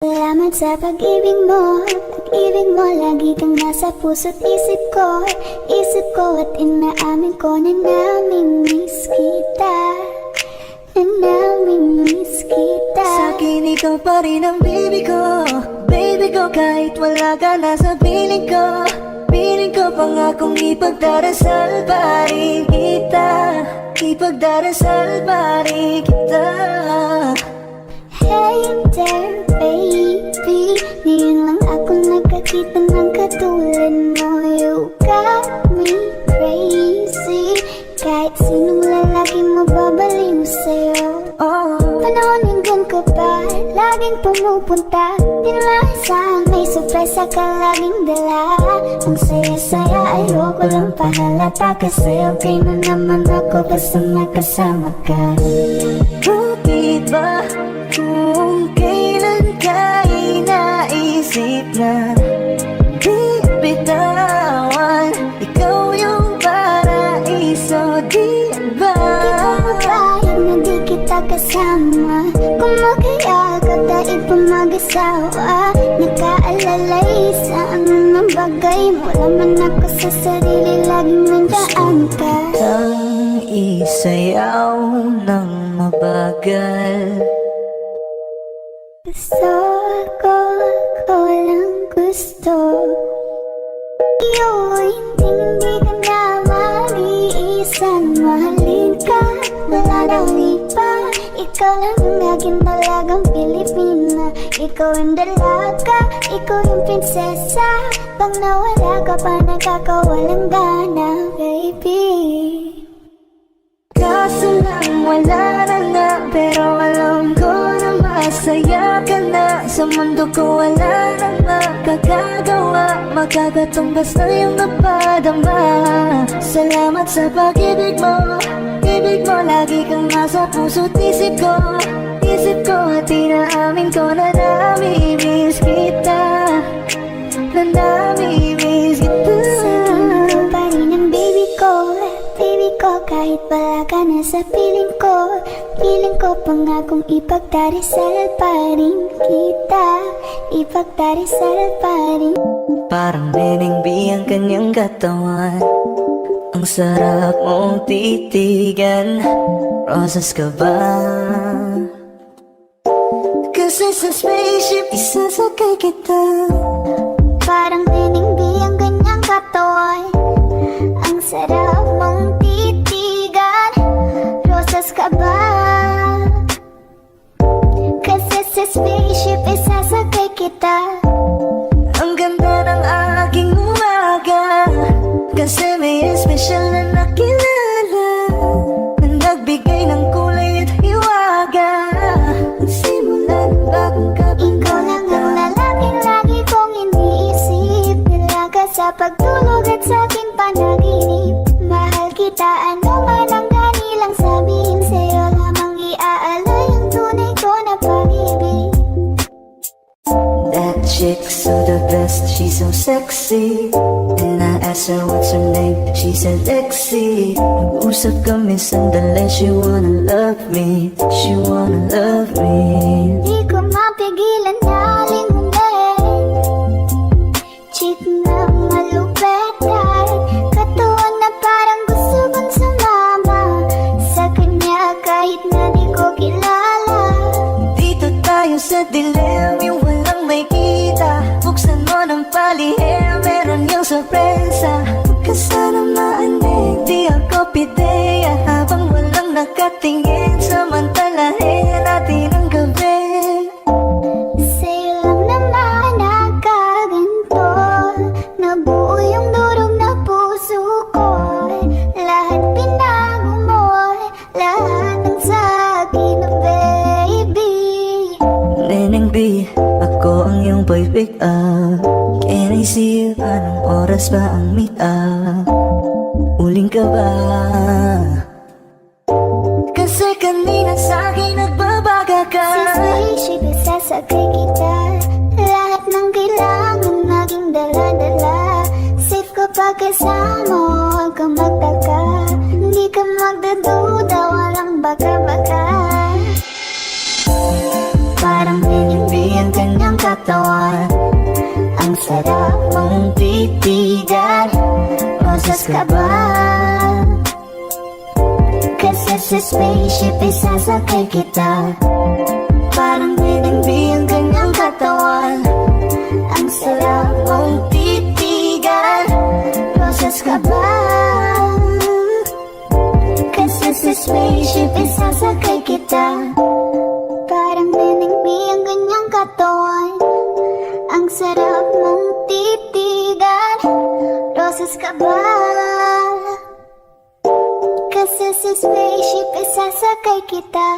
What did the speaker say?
Salamat sa pag-ibig mo. Pag-ibig mo, lagi kang nasa puso't isip ko. Isip ko at inaamin ko na namimiss kita. Na namimiss kita. Sa'kin ikaw pa rin ang baby ko. Baby ko, kahit wala ka na sa piling ko. Piling ko pangakong ipagdarasal pa rin kita. Ipagdarasal pa rin kita. Hey there baby, ngayon lang ako nakakita ng katulad mo. You got me crazy, kahit sinong lalaki mababaliw sa'yo. Panahon hanggang ka pa, laging pumupunta. Di nalasahan, may sorpresa ka laging dala. Ang saya-saya, ayoko lang pahalata. Kasi okay na naman ako basta nakasama ka. Bakit ba kung kailan ka inaisip na di bitawan? Ikaw yung paraiso, di ba? Di ko mapayag na di kita kasama. Kung magkayagap dahil pa mag-asawa. Nakaalalay sa anong bagay mo. Laman ako sa sarili, laging nandaan ka. Ang isayaw ng mabagal. Gusto ko lang gusto. Hindi ka na mag-iisang mahalin ka. Wala daw iba. Ikaw lang ang aking talagang Pilipina. Ikaw ang dalaga, ikaw yung prinsesa. Pag nawala ka pa, nakakawalang gana, baby. Kaso lang wala na nga, pero alam ko na masaya ka na. Sa mundo ko wala na makakagawa. Magkakatumbas na yung napadama. Salamat sa pag-ibig mo. Ibig mo, lagi kang nasa puso't isip ko. Isip ko at inaamin ko na namimiss kita. Na namimiss kita. Sa'kin ko pa rin ang baby ko. Baby ko, kahit wala ka na sa piling ko. Piling ko pangakong ipagdarisal pa rin kita. Ipagdarisal pa rin. Parang Beningbi ang kanyang katawan. Ang sarap mong titigan. Rosas ka ba? Kasi sa spaceship isasakay kita. Parang Beningbi ang kanyang katawan. Ang sarap mong titigan. Rosas ka ba? Kasi sa spaceship isasakay kita. Ang ganda ng aking umaga. Kasi may espesyal na nakilala na nagbigay ng kulay at hiwaga. Simula ng bagong Ikaw lang ang lalaking lagi kong iniisip. Nilaga sa pagtulog at sa aking panaginip. Mahal kita, ano man ang kanilang sabihin. Sa'yo lamang iaalay ang tunay ko na pag-ibig. That chick's so the best, she's so sexy. And I asked her what's her name, she said Lexi. Nag-usap kami sandali, she wanna love me. She wanna love me. Di ko mapigilan na lingunin. Chick na malupet ay katawan na parang gusto kong sumama sa kanya kahit na di ko kilala. Dito tayo sa dilim, yung walang may kita. Buksan mo ng palihim, meron yung sorpresa. Huwag ka sana maanig, di ako pideya. Habang walang nakatingin, samantalahin natin ang gabi. Sa'yo lang naman nakaganto. Nabuo yung durog na puso ko. Lahat pinago mo, lahat ng sa'kin, baby. Beningbi, ako ang iyong boy pick up. Can I see you? Anong oras ba ang meet up? Uling ka ba? Kasi kanina sa'kin nagbabaga ka. Sa spaceship isasakay kita. Lahat ng kailangan naging dala-dala. Safe ko pagkasama, huwag kang magtaka. Hindi ka magdaduda, walang baka-baka. Parang Beningbi ang kanyang sa spaceship isasakay kita. Parang binigbi ang kanyang katawan. Ang sarap mong titigan. Roses ka ba? Kasi sa spaceship isasakay kita. Parang binigbi ang kanyang katawan. Ang sarap mong titigan. Roses ka ba? Kasi sa spaceship isasakay kita.